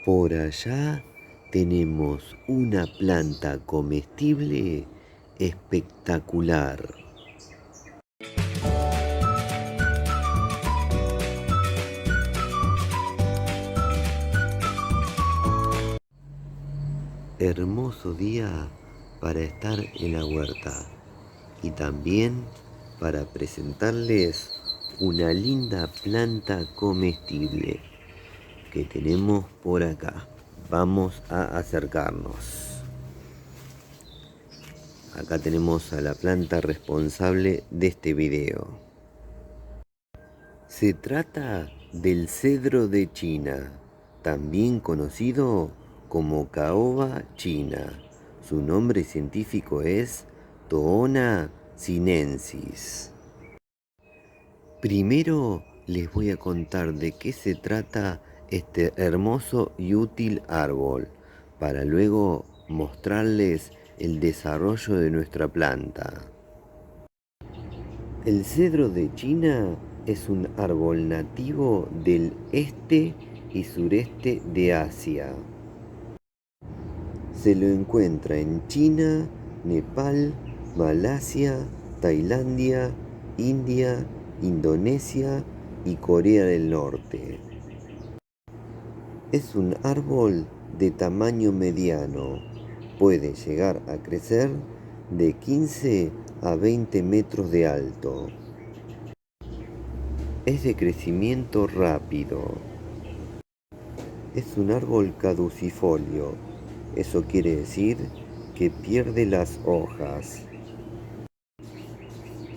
Por allá tenemos una planta comestible espectacular. Hermoso día para estar en la huerta y también para presentarles una linda planta comestible que tenemos por acá. Vamos a acercarnos. Acá tenemos a la planta responsable de este video. Se trata del cedro de China, también conocido como caoba china. Su nombre científico es Toona sinensis. Primero les voy a contar de qué se trata este hermoso y útil árbol, para luego mostrarles el desarrollo de nuestra planta. El cedro de China es un árbol nativo del este y sureste de Asia. Se lo encuentra en China, Nepal, Malasia, Tailandia, India, Indonesia y Corea del Norte. Es un árbol de tamaño mediano. Puede llegar a crecer de 15 a 20 metros de alto. Es de crecimiento rápido. Es un árbol caducifolio. Eso quiere decir que pierde las hojas.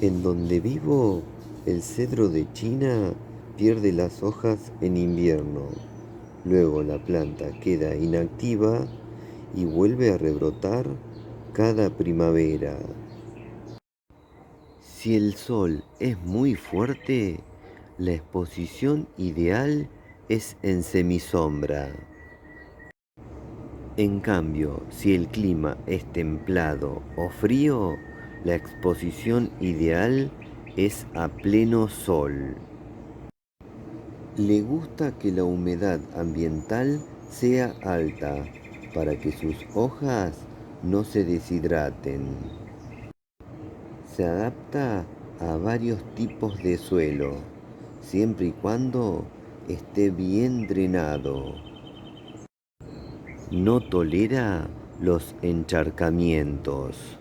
En donde vivo, el cedro de China pierde las hojas en invierno. Luego la planta queda inactiva y vuelve a rebrotar cada primavera. Si el sol es muy fuerte, la exposición ideal es en semisombra. En cambio, si el clima es templado o frío, la exposición ideal es a pleno sol. Le gusta que la humedad ambiental sea alta para que sus hojas no se deshidraten. Se adapta a varios tipos de suelo, siempre y cuando esté bien drenado. No tolera los encharcamientos.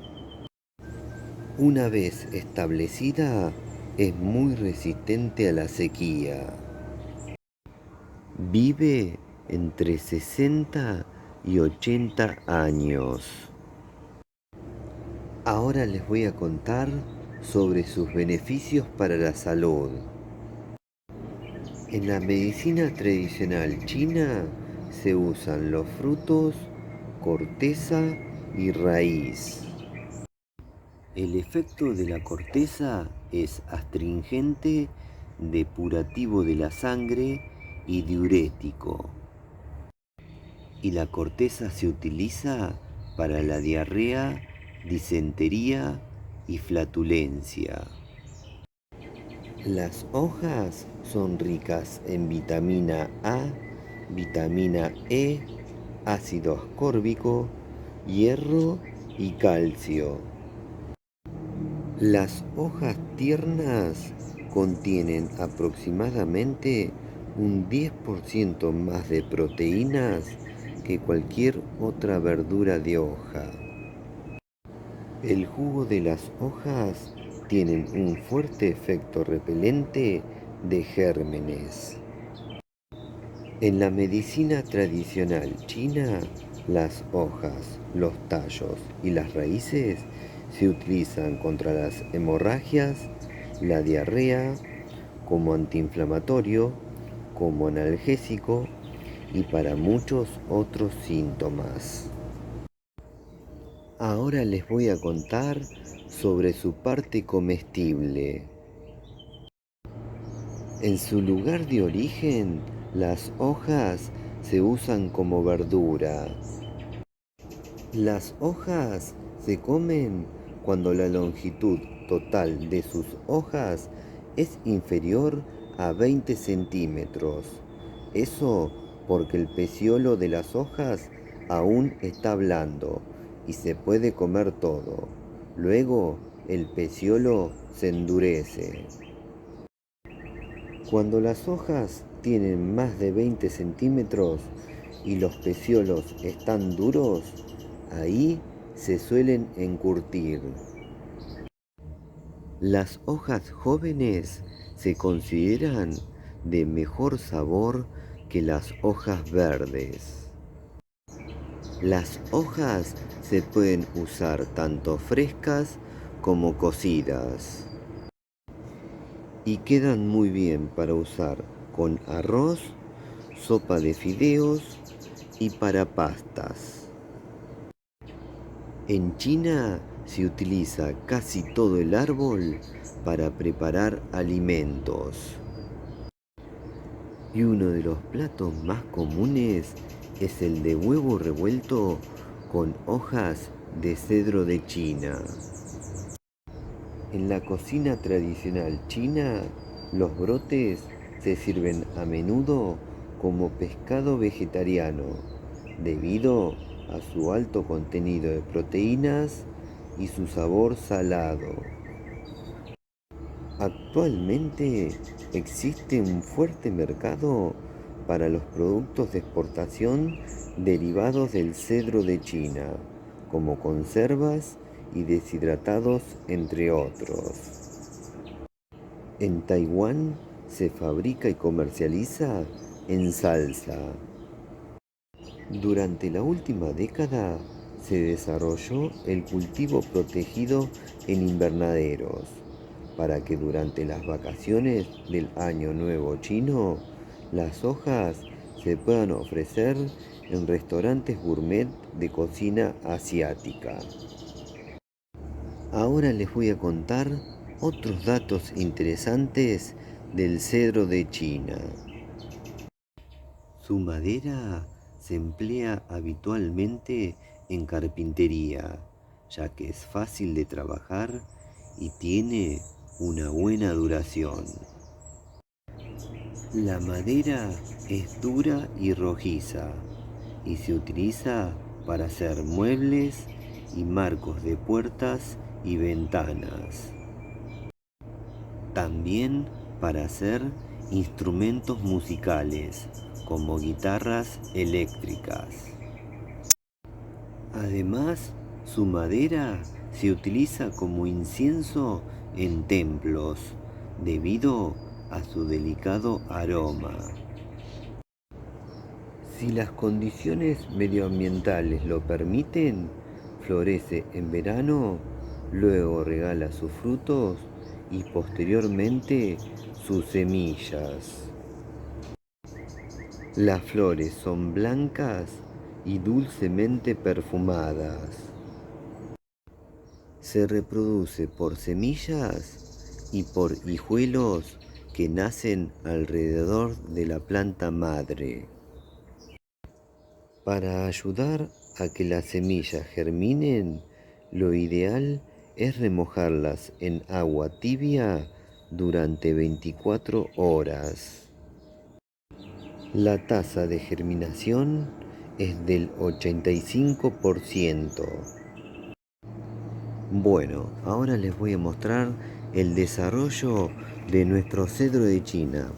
Una vez establecida, es muy resistente a la sequía. Vive entre 60 y 80 años. Ahora les voy a contar sobre sus beneficios para la salud. En la medicina tradicional china se usan los frutos, corteza y raíz. El efecto de la corteza es astringente, depurativo de la sangre y diurético. Y la corteza se utiliza para la diarrea, disentería y flatulencia. Las hojas son ricas en vitamina A, vitamina E, ácido ascórbico, hierro y calcio. Las hojas tiernas contienen aproximadamente un 10% más de proteínas que cualquier otra verdura de hoja. El jugo de las hojas tiene un fuerte efecto repelente de gérmenes. En la medicina tradicional china, las hojas, los tallos y las raíces se utilizan contra las hemorragias, la diarrea, como antiinflamatorio, como analgésico y para muchos otros síntomas. Ahora les voy a contar sobre su parte comestible. En su lugar de origen, las hojas se usan como verdura. Las hojas se comen cuando la longitud total de sus hojas es inferior a 20 centímetros. Eso porque el peciolo de las hojas aún está blando y se puede comer todo. Luego el peciolo se endurece. Cuando las hojas tienen más de 20 centímetros y los peciolos están duros, ahí se suelen encurtir. Las hojas jóvenes se consideran de mejor sabor que las hojas verdes. Las hojas se pueden usar tanto frescas como cocidas y quedan muy bien para usar con arroz, sopa de fideos y para pastas. En China se utiliza casi todo el árbol para preparar alimentos. Y uno de los platos más comunes es el de huevo revuelto con hojas de cedro de China. En la cocina tradicional china, los brotes se sirven a menudo como pescado vegetariano, debido a su alto contenido de proteínas y su sabor salado. Actualmente existe un fuerte mercado para los productos de exportación derivados del cedro de China, como conservas y deshidratados, entre otros. En Taiwán se fabrica y comercializa en salsa. Durante la última década se desarrolló el cultivo protegido en invernaderos para que durante las vacaciones del Año Nuevo chino las hojas se puedan ofrecer en restaurantes gourmet de cocina asiática. Ahora les voy a contar otros datos interesantes del cedro de China. Su madera se emplea habitualmente en carpintería, ya que es fácil de trabajar y tiene una buena duración. La madera es dura y rojiza y se utiliza para hacer muebles y marcos de puertas y ventanas. También para hacer instrumentos musicales como guitarras eléctricas. Además, su madera se utiliza como incienso en templos debido a su delicado aroma. Si las condiciones medioambientales lo permiten, florece en verano, luego regala sus frutos y posteriormente sus semillas. Las flores son blancas y dulcemente perfumadas. Se reproduce por semillas y por hijuelos que nacen alrededor de la planta madre. Para ayudar a que las semillas germinen, lo ideal es remojarlas en agua tibia durante 24 horas. La tasa de germinación es del 85%. Bueno, ahora les voy a mostrar el desarrollo de nuestro cedro de China,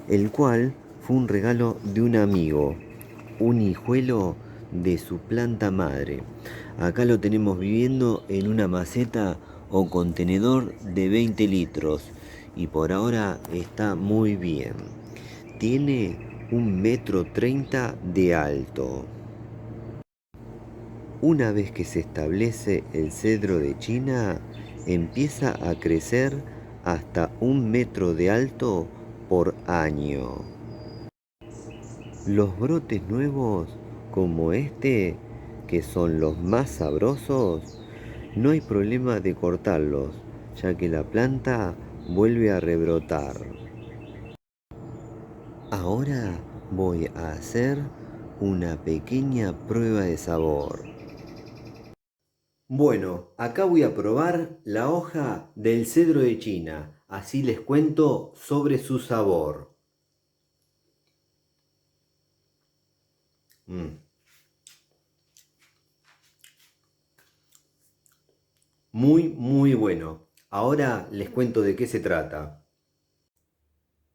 el cual fue un regalo de un amigo, un hijuelo de su planta madre. Acá lo tenemos viviendo en una maceta o contenedor de 20 litros y por ahora está muy bien. Tiene 1,30 m de alto. Una vez que se establece el cedro de China, empieza a crecer hasta 1 m de alto por año. Los brotes nuevos, como este, que son los más sabrosos, no hay problema de cortarlos, ya que la planta vuelve a rebrotar. Ahora voy a hacer una pequeña prueba de sabor. Bueno, acá voy a probar la hoja del cedro de China, así les cuento sobre su sabor. Mm. Muy bueno. Ahora les cuento de qué se trata.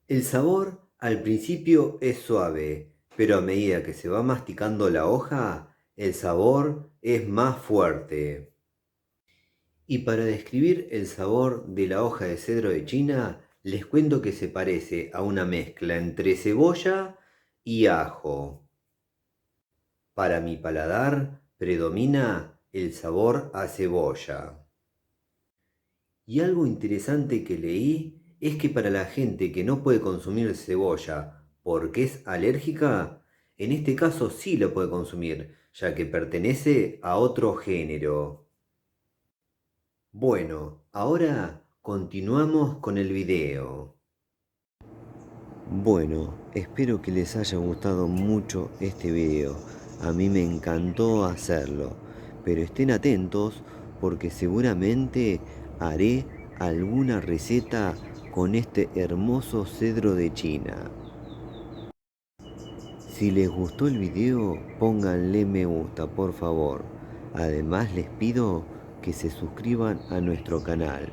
El sabor al principio es suave, pero a medida que se va masticando la hoja, el sabor es más fuerte. Y para describir el sabor de la hoja de cedro de China, les cuento que se parece a una mezcla entre cebolla y ajo. Para mi paladar predomina el sabor a cebolla. Y algo interesante que leí es que para la gente que no puede consumir cebolla porque es alérgica, en este caso sí lo puede consumir, ya que pertenece a otro género. Bueno, ahora continuamos con el video. Bueno, espero que les haya gustado mucho este video. A mí me encantó hacerlo, pero estén atentos porque seguramente haré alguna receta con este hermoso cedro de China. Si les gustó el video, pónganle me gusta, por favor. Además les pido que se suscriban a nuestro canal,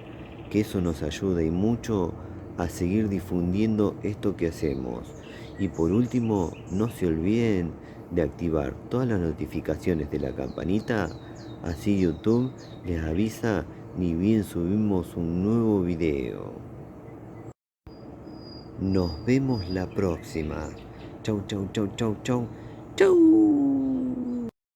que eso nos ayuda y mucho a seguir difundiendo esto que hacemos. Y por último, no se olviden de activar todas las notificaciones de la campanita, así YouTube les avisa ni bien subimos un nuevo video. Nos vemos la próxima. Chau, chau, chau, chau, chau. Chau.